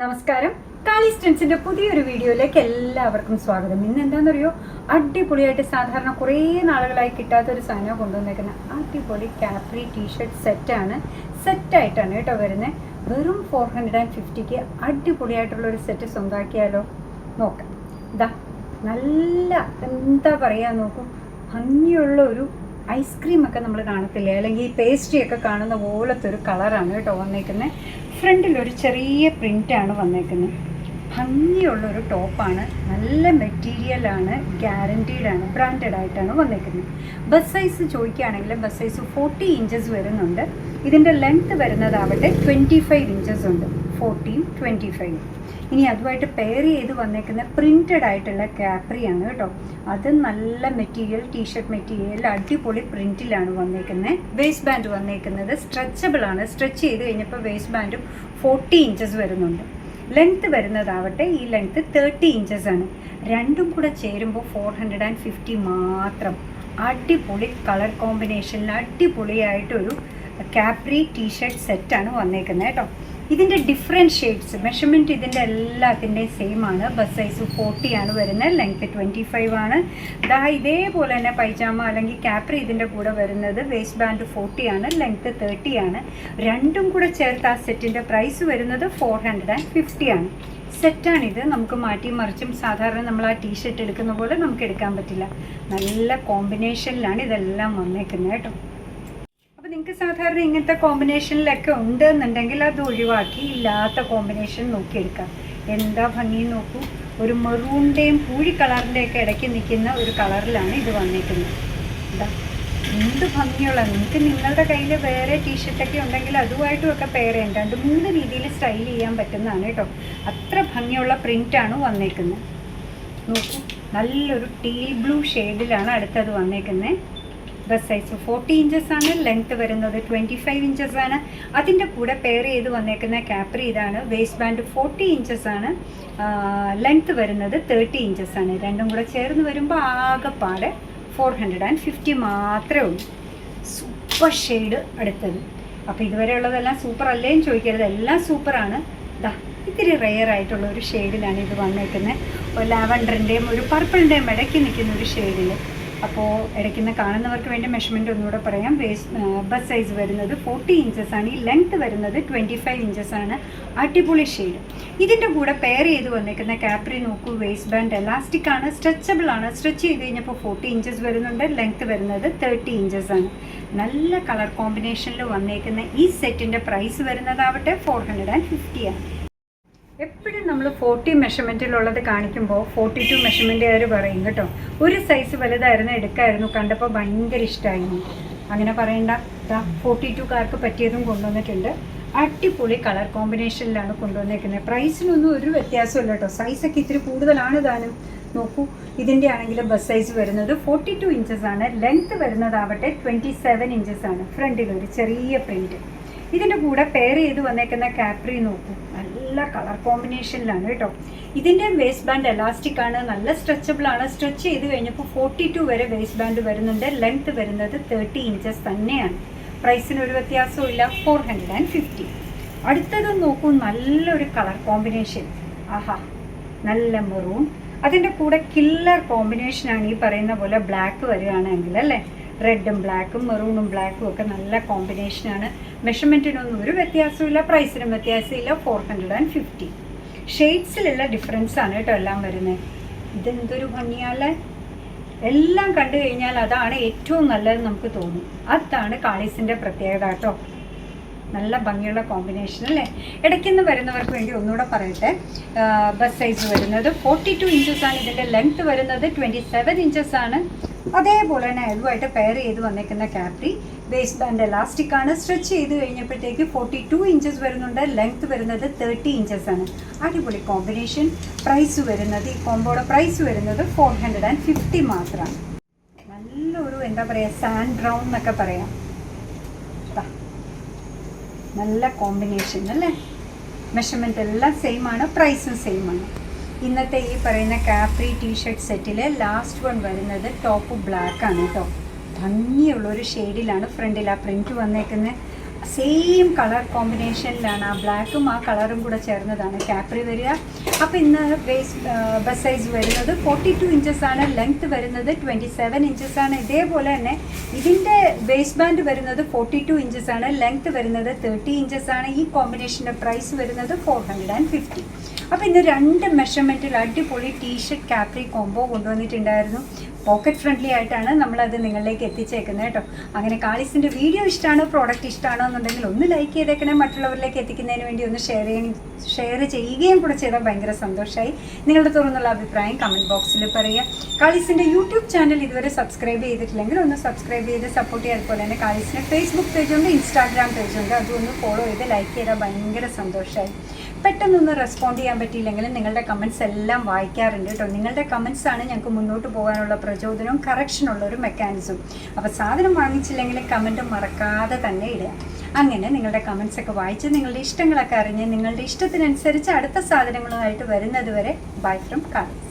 നമസ്കാരം. കാളി സ്റ്റൻസിന്റെ പുതിയൊരു വീഡിയോയിലേക്ക് എല്ലാവർക്കും സ്വാഗതം. ഇന്ന് എന്താണെന്നറിയോ, അടിപൊളിയായിട്ട് സാധാരണ കുറേ നാളുകളായി കിട്ടാത്തൊരു സാധനം കൊണ്ടുവന്നേക്കുന്ന അടിപൊളി കാപ്രി ടീഷർട്ട് സെറ്റായിട്ടാണ് കേട്ടോ വരുന്നത്. വെറും 450ക്ക് അടിപൊളിയായിട്ടുള്ളൊരു സെറ്റ് സ്വന്തമാക്കിയാലോ? നോക്കാം. ഇതാ നല്ല എന്താ പറയുക, നോക്കും, ഭംഗിയുള്ള ഒരു ഐസ്ക്രീമൊക്കെ നമ്മൾ കാണത്തില്ലേ, അല്ലെങ്കിൽ പേസ്ട്രിയൊക്കെ കാണുന്ന പോലത്തെ ഒരു കളറാണ് കേട്ടോ വന്നേക്കുന്നത്. ഫ്രണ്ടിലൊരു ചെറിയ പ്രിൻ്റാണ് വന്നേക്കുന്നത്. ഭംഗിയുള്ളൊരു ടോപ്പാണ്, നല്ല മെറ്റീരിയലാണ്, ഗ്യാരൻറ്റീഡാണ്, ബ്രാൻഡഡ് ആയിട്ടാണ് വന്നേക്കുന്നത്. ബസ് സൈസ് ചോദിക്കുകയാണെങ്കിൽ ബസ് സൈസ് 40 ഇഞ്ചസ് വരുന്നുണ്ട്. ഇതിൻ്റെ ലെങ്ത്ത് വരുന്നതാവട്ടെ 25 ഇഞ്ചസ് ഉണ്ട്, 40, 25. ഇനി അതുമായിട്ട് പെയർ ചെയ്ത് വന്നേക്കുന്ന പ്രിൻറ്റഡ് ആയിട്ടുള്ള കാപ്രിയാണ് കേട്ടോ. അത് നല്ല മെറ്റീരിയൽ, ടീഷർട്ട് മെറ്റീരിയൽ, അടിപൊളി പ്രിൻറ്റിലാണ് വന്നേക്കുന്നത്. വേസ്റ്റ് ബാൻഡ് വന്നേക്കുന്നത് സ്ട്രെച്ചബിൾ ആണ്. സ്ട്രെച്ച് ചെയ്ത് കഴിഞ്ഞപ്പോൾ വേസ്റ്റ് ബാൻഡും 40 ഇഞ്ചസ് വരുന്നുണ്ട്. ലെങ്ത്ത് വരുന്നതാവട്ടെ ഈ ലെങ്ത്ത് 30 ഇഞ്ചസ് ആണ്. രണ്ടും കൂടെ ചേരുമ്പോൾ 450 മാത്രം. അടിപൊളി കളർ കോമ്പിനേഷനിൽ അടിപൊളിയായിട്ടൊരു കാപ്രി ടീഷർട്ട് സെറ്റാണ് വന്നേക്കുന്നത് കേട്ടോ. ഇതിൻ്റെ ഡിഫറെൻറ്റ് ഷെയ്ഡ്സ്, മെഷർമെൻറ്റ് ഇതിൻ്റെ എല്ലാത്തിൻ്റെയും സെയിം ആണ്. ബസ് സൈസ് 40 ആണ് വരുന്നത്, ലെങ്ത്ത് 25 ആണ്. ദാ ഇതേപോലെ തന്നെ പൈജാമ അല്ലെങ്കിൽ കാപ്രി ഇതിൻ്റെ കൂടെ വരുന്നത് വേസ്റ്റ് ബാൻഡ് 40 ആണ്, ലെങ്ത്ത് 30 ആണ്. രണ്ടും കൂടെ ചേർത്ത് ആ സെറ്റിൻ്റെ പ്രൈസ് വരുന്നത് 450 ആണ്. സെറ്റാണിത്. നമുക്ക് മാറ്റി മറിച്ചും സാധാരണ നമ്മൾ ആ ടീഷർട്ട് എടുക്കുന്ന പോലെ നമുക്ക് എടുക്കാൻ പറ്റില്ല. നല്ല കോമ്പിനേഷനിലാണ് ഇതെല്ലാം വന്നേക്കുന്നത് കേട്ടോ. അപ്പോൾ നിങ്ങൾക്ക് സാധാരണ ഇങ്ങനത്തെ കോമ്പിനേഷനിലൊക്കെ ഉണ്ടെന്നുണ്ടെങ്കിൽ അത് ഒഴിവാക്കി ഇല്ലാത്ത കോമ്പിനേഷൻ നോക്കിയെടുക്കാം. എന്താ ഭംഗി നോക്കൂ. ഒരു മെറൂണിൻ്റെയും പൂഴി കളറിൻ്റെയൊക്കെ ഇടയ്ക്ക് നിൽക്കുന്ന ഒരു കളറിലാണ് ഇത് വന്നിരിക്കുന്നത്. എന്താ എന്ത് ഭംഗിയുള്ള, നിങ്ങൾക്ക് നിങ്ങളുടെ കയ്യിൽ വേറെ ടീഷർട്ടൊക്കെ ഉണ്ടെങ്കിൽ അതുമായിട്ടും ഒക്കെ പെയർ ചെയ്യാം. 2-3 രീതിയിൽ സ്റ്റൈൽ ചെയ്യാൻ പറ്റുന്നതാണ് കേട്ടോ. അത്ര ഭംഗിയുള്ള പ്രിൻ്റാണ് വന്നേക്കുന്നത്. നോക്കൂ, നല്ലൊരു ടീൽ ബ്ലൂ ഷെയ്ഡിലാണ് അടുത്തത് വന്നേക്കുന്നത്. ബസ് സൈസ് 40 ഇഞ്ചസ് ആണ്, ലെങ്ത്ത് വരുന്നത് 25 ഇഞ്ചസ് ആണ്. അതിൻ്റെ കൂടെ പെയർ ചെയ്ത് വന്നേക്കുന്ന കാപ്രി ഇതാണ്. വേസ്റ്റ് ബാൻഡ് 40 ഇഞ്ചസ് ആണ്, ലെങ്ത്ത് വരുന്നത് 30 ഇഞ്ചസ് ആണ്. രണ്ടും കൂടെ ചേർന്ന് വരുമ്പോൾ ആകെപ്പാടെ 450 മാത്രമേ ഉള്ളൂ. സൂപ്പർ ഷെയ്ഡ് അടുത്തത്. അപ്പോൾ ഇതുവരെ ഉള്ളതെല്ലാം സൂപ്പർ അല്ലേന്ന് ചോദിക്കരുത്, എല്ലാം സൂപ്പറാണ്. ദാ ഇത്തിരി റെയർ ആയിട്ടുള്ള ഒരു ഷെയ്ഡിലാണ് ഇത് വന്നേക്കുന്നത്. ഒരു ലാവൻഡറിൻ്റെയും ഒരു പർപ്പിളിൻ്റെയും ഇടയ്ക്ക് നിൽക്കുന്ന ഒരു ഷെയ്ഡിൽ. അപ്പോൾ ഇടയ്ക്കുന്ന കാണുന്നവർക്ക് വേണ്ടി മെഷർമെൻറ്റ് ഒന്നുകൂടെ പറയാം. ബസ് സൈസ് വരുന്നത് 40 ഇഞ്ചസ് ആണ്, ഈ ലെങ്ത്ത് വരുന്നത് 25 ഇഞ്ചസ് ആണ്. അടിപൊളി ഷെയ്ഡ്. ഇതിൻ്റെ കൂടെ പെയർ ചെയ്ത് വന്നേക്കുന്ന കാപ്രി നോക്കൂ, വേസ്റ്റ് ബാൻഡ് എലാസ്റ്റിക് ആണ്, സ്ട്രെച്ചബിൾ ആണ്. സ്ട്രെച്ച് ചെയ്ത് കഴിഞ്ഞപ്പോൾ 40 ഇഞ്ചസ് വരുന്നുണ്ട്, ലെങ്ത്ത് വരുന്നത് 30 ഇഞ്ചസ് ആണ്. നല്ല കളർ കോമ്പിനേഷനിൽ വന്നേക്കുന്ന ഈ സെറ്റിൻ്റെ പ്രൈസ് വരുന്നതാവട്ടെ 450 ആണ്. എപ്പോഴും നമ്മൾ 40 മെഷർമെൻറ്റിലുള്ളത് കാണിക്കുമ്പോൾ 42 മെഷർമെൻറ്റുകാർ പറയും കേട്ടോ, ഒരു സൈസ് വലുതായിരുന്നു എടുക്കായിരുന്നു, കണ്ടപ്പോൾ ഭയങ്കര ഇഷ്ടമായിരുന്നു. അങ്ങനെ പറയണ്ട. 42കാർക്ക് പറ്റിയതും കൊണ്ടുവന്നിട്ടുണ്ട്. അടിപൊളി കളർ കോമ്പിനേഷനിലാണ് കൊണ്ടുവന്നേക്കുന്നത്. പ്രൈസിനൊന്നും ഒരു വ്യത്യാസമില്ല കേട്ടോ. സൈസൊക്കെ ഇത്തിരി കൂടുതലാണ് താനും. നോക്കൂ, ഇതിൻ്റെ ആണെങ്കിൽ ബസ് സൈസ് വരുന്നത് 42 ഇഞ്ചസ് ആണ്, ലെങ്ത്ത് വരുന്നതാവട്ടെ 27 ഇഞ്ചസ് ആണ്. ഫ്രണ്ടിലൊരു ചെറിയ പ്രിൻറ്റ്. ഇതിൻ്റെ കൂടെ പെയർ ചെയ്ത് വന്നേക്കുന്ന കാപ്രി നോക്കൂ, നല്ല കളർ കോമ്പിനേഷനിലാണ് കേട്ടോ. ഇതിൻ്റെ വേസ്റ്റ് ബാൻഡ് എലാസ്റ്റിക് ആണ്, നല്ല സ്ട്രെച്ചബിൾ ആണ്. സ്ട്രെച്ച് ചെയ്ത് കഴിഞ്ഞപ്പോൾ 42 വരെ വേസ്റ്റ് ബാൻഡ് വരുന്നുണ്ട്, ലെങ്ത്ത് വരുന്നത് 30 ഇഞ്ചസ് തന്നെയാണ്. പ്രൈസിനൊരു വ്യത്യാസവും ഇല്ല, 450. അടുത്തത് നോക്കൂ, നല്ലൊരു കളർ കോമ്പിനേഷൻ. ആഹാ, നല്ല മെറൂൺ. അതിൻ്റെ കൂടെ കില്ലർ കോമ്പിനേഷനാണ് ഈ പറയുന്ന പോലെ ബ്ലാക്ക് വരികയാണെങ്കിൽ അല്ലേ. റെഡും ബ്ലാക്കും മെറൂണും ബ്ലാക്കും ഒക്കെ നല്ല കോമ്പിനേഷനാണ്. മെഷർമെൻറ്റിനൊന്നും ഒരു വ്യത്യാസമില്ല, പ്രൈസിനും വ്യത്യാസമില്ല, 450. ഷെയ്ഡ്സിലുള്ള ഡിഫറൻസ് ആണ് കേട്ടോ എല്ലാം വരുന്നത്. ഇതെന്തൊരു ഭംഗിയാലേ. എല്ലാം കണ്ടു കഴിഞ്ഞാൽ അതാണ് ഏറ്റവും നല്ലതെന്ന് നമുക്ക് തോന്നും. അതാണ് കാളീസിൻ്റെ പ്രത്യേകത കേട്ടോ. നല്ല ഭംഗിയുള്ള കോമ്പിനേഷൻ അല്ലേ. ഇടയ്ക്കുന്ന് വരുന്നവർക്ക് വേണ്ടി ഒന്നുകൂടെ പറയട്ടെ. ബസ് സൈസ് വരുന്നത് 42 ഇഞ്ചസ് ആണ്, ഇതിൻ്റെ ലെങ്ത്ത് വരുന്നത് 27 ഇഞ്ചസ് ആണ്. അതേപോലെ തന്നെ അതുമായിട്ട് പെയർ ചെയ്ത് വന്നേക്കുന്ന കാപ്രി വേസ്റ്റ് ബാൻഡ് എലാസ്റ്റിക് ആണ്. സ്ട്രെച്ച് ചെയ്ത് കഴിഞ്ഞപ്പോഴത്തേക്ക് 42 ഇഞ്ചസ് വരുന്നുണ്ട്, ലെങ്ത്ത് വരുന്നത് 30 ഇഞ്ചസ് ആണ്. അടിപൊളി കോമ്പിനേഷൻ. പ്രൈസ് വരുന്നത്, ഈ കോമ്പോയുടെ പ്രൈസ് വരുന്നത് 450 മാത്രമാണ്. നല്ലൊരു എന്താ പറയുക, സാൻഡ് ബ്രൗൺ എന്നൊക്കെ പറയാം. നല്ല കോമ്പിനേഷൻ അല്ലേ. മെഷർമെൻറ്റ് എല്ലാം സെയിം ആണ്, പ്രൈസും സെയിം ആണ്. ഇന്നത്തെ ഈ പറയുന്ന കാപ്രി ടീഷർട്ട് സെറ്റിലെ ലാസ്റ്റ് വൺ വരുന്നത് ടോപ്പ് ബ്ലാക്ക് ആണ് കേട്ടോ. ഭംഗിയുള്ളൊരു ഷെയ്ഡിലാണ് ഫ്രണ്ടിൽ ആ പ്രിൻറ്റ് വന്നേക്കുന്നത്. സെയിം കളർ കോമ്പിനേഷനിലാണ്, ആ ബ്ലാക്കും ആ കളറും കൂടെ ചേർന്നതാണ് കാപ്രി വരിക. അപ്പോൾ ഇന്ന് ബസ് സൈസ് വരുന്നത് 42 ഇഞ്ചസ് ആണ്, ലെങ്ത് വരുന്നത് 27 ഇഞ്ചസ് ആണ്. ഇതേപോലെ തന്നെ ഇതിൻ്റെ വേസ്റ്റ് ബാൻഡ് വരുന്നത് 42 ഇഞ്ചസ് ആണ്, ലെങ്ത് വരുന്നത് 30 ഇഞ്ചസ് ആണ്. ഈ കോമ്പിനേഷൻ്റെ പ്രൈസ് വരുന്നത് 450. അപ്പോൾ ഇന്ന് 2 മെഷർമെൻറ്റിൽ അടിപൊളി ടീഷർട്ട് കാപ്രി കോംബോ കൊണ്ടുവന്നിട്ടുണ്ടായിരുന്നു. പോക്കറ്റ് ഫ്രണ്ട്ലി ആയിട്ടാണ് നമ്മളത് നിങ്ങളിലേക്ക് എത്തിച്ചേക്കുന്നത് കേട്ടോ. അങ്ങനെ കാളിസിൻ്റെ വീഡിയോ ഇഷ്ടമാണോ, പ്രോഡക്റ്റ് ഇഷ്ടമാണോ എന്നുണ്ടെങ്കിൽ ഒന്ന് ലൈക്ക് ചെയ്തേക്കണേ. മറ്റുള്ളവരിലേക്ക് എത്തിക്കുന്നതിന് വേണ്ടി ഒന്ന് ഷെയർ ചെയ്യുകയും കൂടെ ചെയ്താൽ ഭയങ്കര സന്തോഷമായി. നിങ്ങളുടെ തുറന്നുള്ള അഭിപ്രായം കമൻറ്റ് ബോക്സിൽ പറയുക. കാളിസിൻ്റെ യൂട്യൂബ് ചാനൽ ഇതുവരെ സബ്സ്ക്രൈബ് ചെയ്തിട്ടില്ലെങ്കിൽ ഒന്ന് സബ്സ്ക്രൈബ് ചെയ്ത് സപ്പോർട്ട് ചെയ്യുക. അതുപോലെ തന്നെ കാളിസിൻ്റെ ഫേസ്ബുക്ക് പേജുണ്ട്, ഇൻസ്റ്റാഗ്രാം പേജുണ്ട്, അതൊന്ന് ഫോളോ ചെയ്ത് ലൈക്ക് ചെയ്താൽ ഭയങ്കര സന്തോഷമായി. പെട്ടെന്നൊന്ന് റെസ്പോണ്ട് ചെയ്യാൻ പറ്റിയില്ലെങ്കിലും നിങ്ങളുടെ കമൻറ്റ്സ് എല്ലാം വായിക്കാറുണ്ട് കേട്ടോ. നിങ്ങളുടെ കമൻറ്റ്സാണ് ഞങ്ങൾക്ക് മുന്നോട്ട് പോകാനുള്ള പ്രചോദനവും കറക്ഷനുള്ള ഒരു മെക്കാനിസം. അപ്പോൾ സാധനം വാങ്ങിച്ചില്ലെങ്കിലും കമൻറ്റ് മറക്കാതെ തന്നെ ഇടുക. അങ്ങനെ നിങ്ങളുടെ കമൻറ്റ്സൊക്കെ വായിച്ച് നിങ്ങളുടെ ഇഷ്ടങ്ങളൊക്കെ അറിഞ്ഞ് നിങ്ങളുടെ ഇഷ്ടത്തിനനുസരിച്ച് അടുത്ത സാധനങ്ങളുമായിട്ട് വരുന്നത് വരെ ബൈ ഫ്രം കാളിസ്.